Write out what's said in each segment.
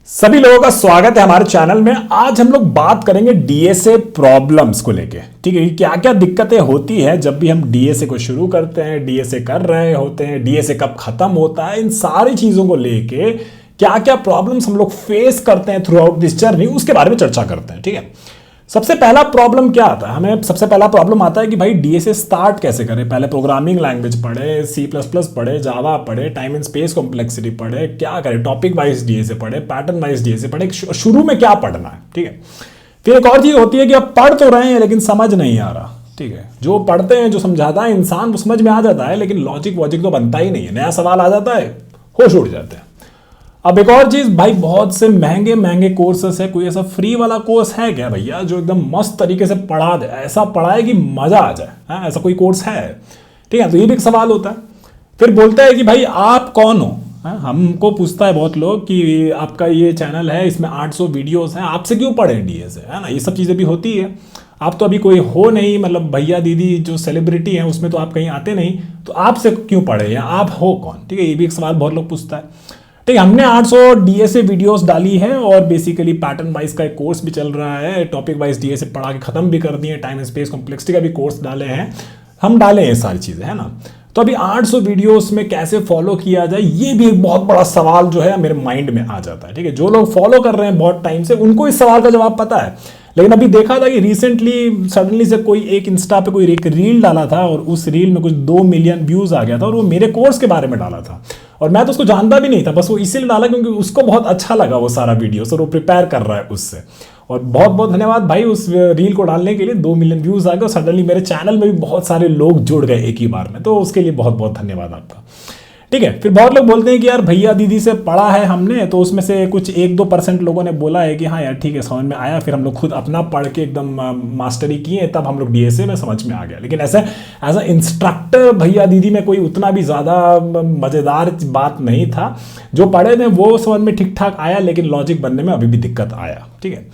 सभी लोगों का स्वागत है हमारे चैनल में। आज हम लोग बात करेंगे डीएसए प्रॉब्लम्स को लेके। ठीक है, क्या क्या दिक्कतें होती है जब भी हम डीएसए को शुरू करते हैं, डीएसए कर रहे होते हैं, डीएसए कब खत्म होता है, इन सारी चीजों को लेके क्या क्या प्रॉब्लम्स हम लोग फेस करते हैं थ्रू आउट दिस जर्नी, उसके बारे में चर्चा करते हैं। ठीक है, सबसे पहला प्रॉब्लम क्या आता है, हमें सबसे पहला प्रॉब्लम आता है कि भाई डीएसए स्टार्ट कैसे करें। पहले प्रोग्रामिंग लैंग्वेज पढ़े, सी प्लस प्लस पढ़े, जावा पढ़े, टाइम एंड स्पेस कॉम्प्लेक्सिटी पढ़े, क्या करें, टॉपिक वाइज डीएसए पढ़े, पैटर्न वाइज डीएसए पढ़े, शुरू में क्या पढ़ना है। ठीक है, फिर एक और चीज होती है कि आप पढ़ तो रहे हैं लेकिन समझ नहीं आ रहा। ठीक है, जो पढ़ते हैं, जो समझाता है इंसान, वो समझ में आ जाता है लेकिन लॉजिक वॉजिक तो बनता ही नहीं है, नया सवाल आ जाता है, होश उड़ जाते हैं। अब एक और चीज भाई, बहुत से महंगे महंगे कोर्सेस है, कोई ऐसा फ्री वाला कोर्स है क्या भैया जो एकदम मस्त तरीके से पढ़ा दे, ऐसा पढ़ाए कि मजा आ जाए। हाँ, ऐसा कोई कोर्स है? ठीक है, तो ये भी एक सवाल होता है। फिर बोलता है कि भाई आप कौन हो। हमको पूछता है बहुत लोग कि आपका ये चैनल है, इसमें 800 वीडियोस हैं, आपसे क्यों पढ़ें डीएसए, है ना, ये सब चीजें भी होती है। आप तो अभी कोई हो नहीं, मतलब भैया दीदी जो सेलिब्रिटी हैं उसमें तो आप कहीं आते नहीं, तो आपसे क्यों पढ़े या आप हो कौन। ठीक है, ये भी एक सवाल बहुत लोग पूछता है। ठीक है, हमने 800 डीएसए वीडियोस डाली है और बेसिकली पैटर्न वाइज का एक कोर्स भी चल रहा है, टॉपिक वाइज डीएसए पढ़ा के खत्म भी कर दिए, टाइम एंड स्पेस कॉम्प्लेक्सिटी का भी कोर्स डाले हैं, हम डाले हैं सारी चीजें, है ना। तो अभी 800 वीडियोस में कैसे फॉलो किया जाए, ये भी एक बहुत बड़ा सवाल जो है मेरे माइंड में आ जाता है। ठीक है, जो लोग फॉलो कर रहे हैं बहुत टाइम से उनको इस सवाल का जवाब पता है, लेकिन अभी देखा था कि रिसेंटली सडनली से कोई एक इंस्टा पे कोई एक रील डाला था और उस रील में कुछ 2 मिलियन व्यूज आ गया था और वो मेरे कोर्स के बारे में डाला था और मैं तो उसको जानता भी नहीं था, बस वो इसीलिए डाला क्योंकि उसको बहुत अच्छा लगा वो सारा वीडियो और वो प्रिपेयर कर रहा है उससे। और बहुत बहुत धन्यवाद भाई उस रील को डालने के लिए, 2 मिलियन व्यूज आ गए और सडनली मेरे चैनल में भी बहुत सारे लोग जुड़ गए एक ही बार में, तो उसके लिए बहुत बहुत धन्यवाद आपका। ठीक है, फिर बहुत लोग बोलते हैं कि यार भैया दीदी से पढ़ा है हमने, तो उसमें से कुछ 1-2% लोगों ने बोला है कि हाँ यार ठीक है समझ में आया, फिर हम लोग खुद अपना पढ़ के एकदम मास्टरी किए, तब हम लोग डीएसए में समझ में आ गया। लेकिन ऐसा एज अ इंस्ट्रक्टर भैया दीदी में कोई उतना भी ज़्यादा मज़ेदार बात नहीं था। जो पढ़े थे वो समझ में ठीक ठाक आया, लेकिन लॉजिक बनने में अभी भी दिक्कत आया। ठीक है,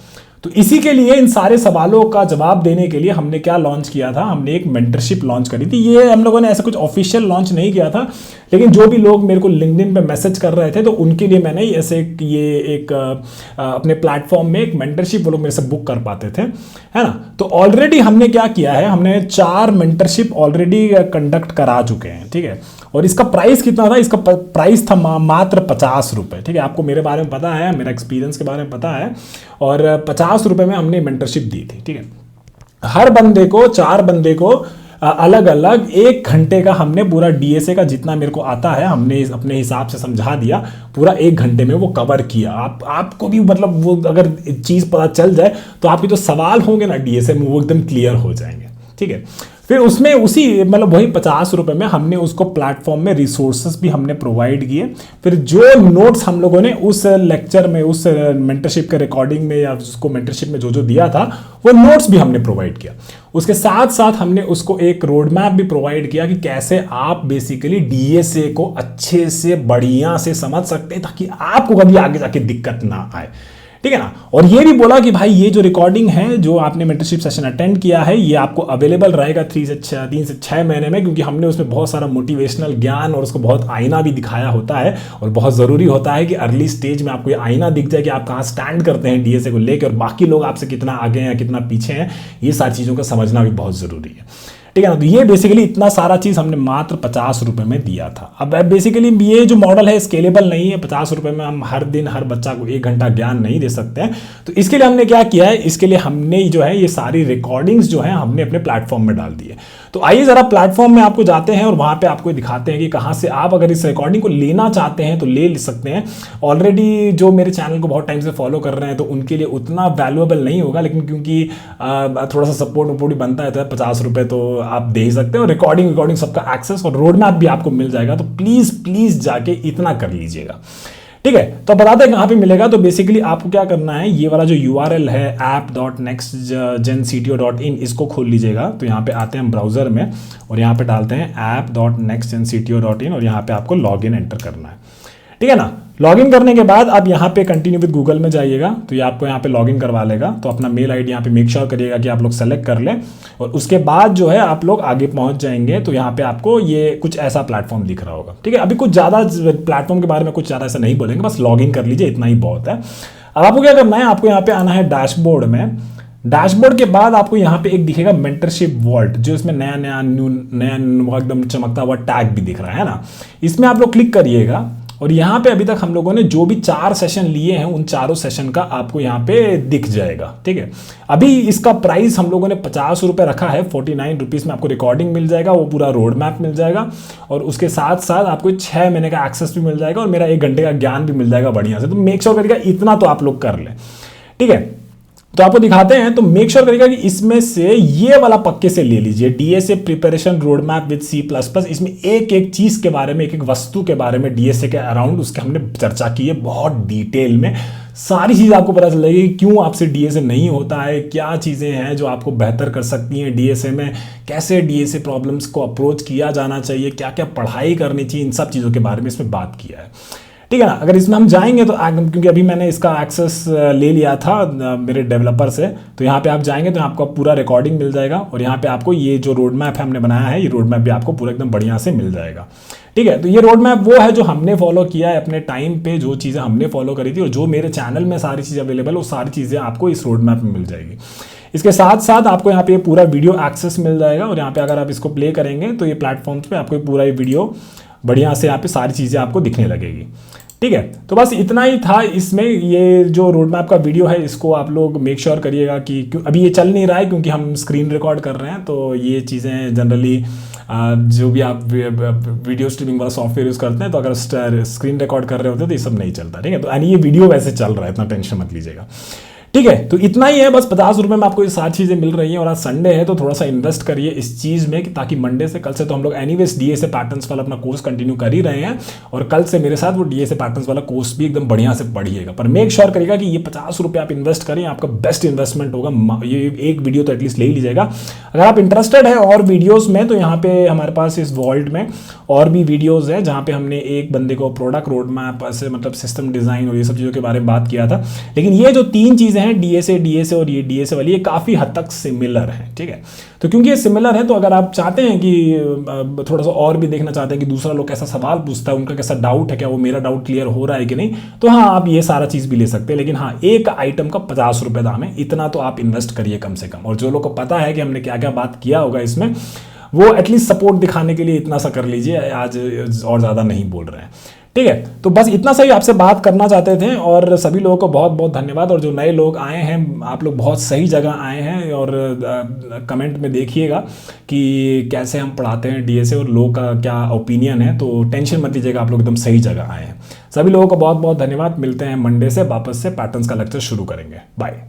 तो इसी के लिए, इन सारे सवालों का जवाब देने के लिए हमने क्या लॉन्च किया था, हमने एक मेंटरशिप लॉन्च करी थी। ये हम लोगों ने ऐसा कुछ ऑफिशियल लॉन्च नहीं किया था, लेकिन जो भी लोग मेरे को लिंक्डइन पे मैसेज कर रहे थे तो उनके लिए मैंने ऐसे ये एक अपने प्लेटफॉर्म में एक मेंटरशिप वो लोग मेरे से बुक कर पाते थे, है ना। तो ऑलरेडी हमने क्या किया है, हमने 4 मेंटरशिप ऑलरेडी कंडक्ट करा चुके हैं। ठीक है, और इसका प्राइस कितना था, इसका प्राइस था मात्र 50 रुपये। ठीक है, आपको मेरे बारे में पता है, मेरा एक्सपीरियंस के बारे में पता है, और 50 रुपये में हमने मेंटरशिप दी थी। ठीक है, हर बंदे को, 4 बंदे को अलग अलग 1 घंटे का हमने पूरा डीएसए का जितना मेरे को आता है हमने अपने हिसाब से समझा दिया, पूरा 1 घंटे में वो कवर किया। आपको भी मतलब वो अगर चीज़ पता चल जाए तो आपके जो सवाल होंगे ना डीएसए में वो एकदम क्लियर हो जाएंगे। ठीक है, फिर उसमें उसी मतलब वही 50 रुपये में हमने उसको प्लेटफॉर्म में रिसोर्सेस भी हमने प्रोवाइड किए। फिर जो नोट्स हम लोगों ने उस लेक्चर में, उस मेंटरशिप के रिकॉर्डिंग में या उसको मेंटरशिप में जो जो दिया था वो नोट्स भी हमने प्रोवाइड किया। उसके साथ साथ हमने उसको एक रोड मैप भी प्रोवाइड किया कि कैसे आप बेसिकली डीएसए को अच्छे से बढ़िया से समझ सकते हैं ताकि आपको कभी आगे जाके दिक्कत ना आए। ठीक है ना, और ये भी बोला कि भाई ये जो रिकॉर्डिंग है, जो आपने मेंटरशिप सेशन अटेंड किया है, ये आपको अवेलेबल रहेगा 3 से 6 महीने में, क्योंकि हमने उसमें बहुत सारा मोटिवेशनल ज्ञान और उसको बहुत आईना भी दिखाया होता है। और बहुत ज़रूरी होता है कि अर्ली स्टेज में आपको ये आईना दिख जाए कि आप कहाँ स्टैंड करते हैं डीएसए को लेकर, और बाकी लोग आपसे कितना आगे हैं कितना पीछे हैं, ये सारी चीज़ों को समझना भी बहुत ज़रूरी है। ठीक है ना, तो ये बेसिकली इतना सारा चीज़ हमने मात्र 50 रुपये में दिया था। अब बेसिकली ये जो मॉडल है स्केलेबल नहीं है, 50 रुपये में हम हर दिन हर बच्चा को 1 घंटा ज्ञान नहीं दे सकते हैं। तो इसके लिए हमने क्या किया है, इसके लिए हमने जो है ये सारी रिकॉर्डिंग्स जो है हमने अपने प्लेटफॉर्म में डाल दी है। तो आइए ज़रा प्लेटफॉर्म में आपको जाते हैं और वहाँ पे आपको दिखाते हैं कि कहाँ से आप अगर इस रिकॉर्डिंग को लेना चाहते हैं तो ले सकते हैं। ऑलरेडी जो मेरे चैनल को बहुत टाइम से फॉलो कर रहे हैं तो उनके लिए उतना वैल्यूएबल नहीं होगा, लेकिन क्योंकि थोड़ा सा सपोर्ट वपोर्ट भी बनता है तो 50 रुपये तो आप दे ही सकते हैं, और रिकॉर्डिंग सबका एक्सेस और रोड मैप भी आपको मिल जाएगा। तो प्लीज़ जाके इतना कर लीजिएगा। ठीक है, तो बताते हैं कहाँ पे मिलेगा। तो बेसिकली आपको क्या करना है, ये वाला जो URL है app.nextgencto.in, इसको खोल लीजिएगा। तो यहाँ पे आते हैं हम ब्राउज़र में और यहाँ पे डालते हैं app.nextgencto.in और यहाँ पे आपको लॉगिन एंटर करना है। ठीक है ना, लॉगिन करने के बाद आप यहाँ पे कंटिन्यू विद गूगल में जाइएगा, तो ये आपको यहाँ पे लॉगिन करवा लेगा। तो अपना मेल आईडी यहाँ पे मेक श्योर करिएगा कि आप लोग सेलेक्ट कर लें, और उसके बाद जो है आप लोग आगे पहुँच जाएंगे। तो यहाँ पे आपको ये कुछ ऐसा प्लेटफॉर्म दिख रहा होगा, ठीक है। अभी कुछ ज़्यादा प्लेटफॉर्म के बारे में कुछ ज़्यादा ऐसा नहीं बोलेंगे, बस लॉगिन कर लीजिए, इतना ही बहुत है। अब आपको क्या करना है, आपको यहाँ पे आना है डैशबोर्ड में। डैशबोर्ड के बाद आपको यहाँ पे एक दिखेगा मेंटरशिप वॉल्ट, जो इसमें नया नया एकदम चमकता हुआ टैग भी दिख रहा है ना। इसमें आप लोग क्लिक करिएगा, और यहाँ पे अभी तक हम लोगों ने जो भी 4 सेशन लिए हैं उन चारों सेशन का आपको यहाँ पे दिख जाएगा, ठीक है। अभी इसका प्राइस हम लोगों ने 50 रुपये रखा है, 49 रुपीज़ में आपको रिकॉर्डिंग मिल जाएगा, वो पूरा रोड मैप मिल जाएगा, और उसके साथ साथ आपको 6 महीने का एक्सेस भी मिल जाएगा, और मेरा 1 घंटे का ज्ञान भी मिल जाएगा बढ़िया से। तो मेक श्योर करिएगा इतना तो आप लोग कर लें, ठीक है। तो आपको दिखाते हैं, तो मेक श्योर करिएगा कि इसमें से ये वाला पक्के से ले लीजिए, DSA preparation road map with C++। इसमें एक एक चीज़ के बारे में, एक एक वस्तु के बारे में डीएसए के अराउंड उसके हमने चर्चा की है बहुत डिटेल में। सारी चीज़ आपको पता चल जाएगी, क्यों आपसे डीएसए नहीं होता है, क्या चीज़ें हैं जो आपको बेहतर कर सकती हैं डीएसए में, कैसे डीएसए प्रॉब्लम्स को अप्रोच किया जाना चाहिए, क्या क्या पढ़ाई करनी चाहिए, इन सब चीज़ों के बारे में इसमें बात किया है, ठीक है ना। अगर इसमें हम जाएंगे तो क्योंकि अभी मैंने इसका एक्सेस ले लिया था मेरे डेवलपर से, तो यहाँ पे आप जाएंगे तो आपको पूरा रिकॉर्डिंग मिल जाएगा, और यहाँ पे आपको ये जो रोड मैप है हमने बनाया है, ये रोड मैप भी आपको पूरा एकदम बढ़िया से मिल जाएगा, ठीक है। तो ये रोड मैप वो है जो हमने फॉलो किया है अपने टाइम पे, जो चीज़ें हमने फॉलो करी थी, और जो मेरे चैनल में सारी चीज़ें अवेलेबल है वो सारी चीज़ें आपको इस रोड मैप में मिल जाएगी। इसके साथ साथ आपको यहाँ पे पूरा वीडियो एक्सेस मिल जाएगा, और यहाँ पे अगर आप इसको प्ले करेंगे तो ये प्लेटफॉर्म्स पे आपको पूरा ये वीडियो बढ़िया से यहाँ पे सारी चीज़ें आपको दिखने लगेगी, ठीक है। तो बस इतना ही था इसमें। ये जो रोड मैप का वीडियो है इसको आप लोग मेक श्योर करिएगा कि अभी ये चल नहीं रहा है क्योंकि हम स्क्रीन रिकॉर्ड कर रहे हैं, तो ये चीज़ें जनरली जो भी आप वीडियो स्ट्रीमिंग वाला सॉफ्टवेयर यूज़ करते हैं, तो अगर स्क्रीन रिकॉर्ड कर रहे होते तो ये सब नहीं चलता, ठीक है। तो यानी ये वीडियो वैसे चल रहा है, इतना टेंशन मत लीजिएगा, ठीक है। तो इतना ही है, बस 50 रुपये में आपको ये सारी चीज़ें मिल रही हैं, और आज संडे है तो थोड़ा सा इन्वेस्ट करिए इस चीज़ में, ताकि मंडे से, कल से तो हम लोग एनीवेज डीएसए पैटर्न्स वाला अपना कोर्स कंटिन्यू कर ही रहे हैं, और कल से मेरे साथ वो डीएसए पैटर्न्स वाला कोर्स भी एकदम बढ़िया से पढ़िएगा। पर मेक श्योर करिएगा कि ये 50 रुपये आप इन्वेस्ट करें, आपका बेस्ट इन्वेस्टमेंट होगा। ये एक वीडियो तो एटलीस्ट ले ही लीजिएगा। अगर आप इंटरेस्टेड है और वीडियोज़ में, तो यहाँ पे हमारे पास इस वॉल्ट में और भी वीडियोज़ है जहाँ पे हमने एक बंदे को प्रोडक्ट रोड मैप से, मतलब सिस्टम डिज़ाइन और ये सब चीज़ों के बारे में बात किया था। लेकिन ये जो 3 चीज़ें हैं, डीएसए और ये डीएसए वाली, ये काफ़ी हद तक सिमिलर है, ठीक है। तो क्योंकि ये सिमिलर है, तो अगर आप चाहते हैं कि थोड़ा सा और भी देखना चाहते हैं कि दूसरा लोग कैसा सवाल पूछता है, उनका कैसा डाउट है, क्या वो मेरा डाउट क्लियर हो रहा है कि नहीं, तो हाँ आप ये सारा चीज़ भी ले सकते हैं। लेकिन हाँ, एक आइटम का 50 रुपये दाम है, इतना तो आप इन्वेस्ट करिए कम से कम। और जो लोग को पता है कि हमने क्या क्या बात किया होगा इसमें, वो एटलीस्ट सपोर्ट दिखाने के लिए इतना सा कर लीजिए, आज और ज़्यादा नहीं बोल रहे हैं, ठीक है। तो बस इतना सही आपसे बात करना चाहते थे, और सभी लोगों को बहुत बहुत धन्यवाद। और जो नए लोग आए हैं, आप लोग बहुत सही जगह आए हैं, और कमेंट में देखिएगा कि कैसे हम पढ़ाते हैं डीएसए और लोगों का क्या ओपिनियन है। तो टेंशन मत लीजिएगा, आप लोग एकदम सही जगह आए हैं। सभी लोगों को बहुत बहुत धन्यवाद। मिलते हैं मंडे से वापस से पैटर्न्स का लेक्चर शुरू करेंगे। बाय।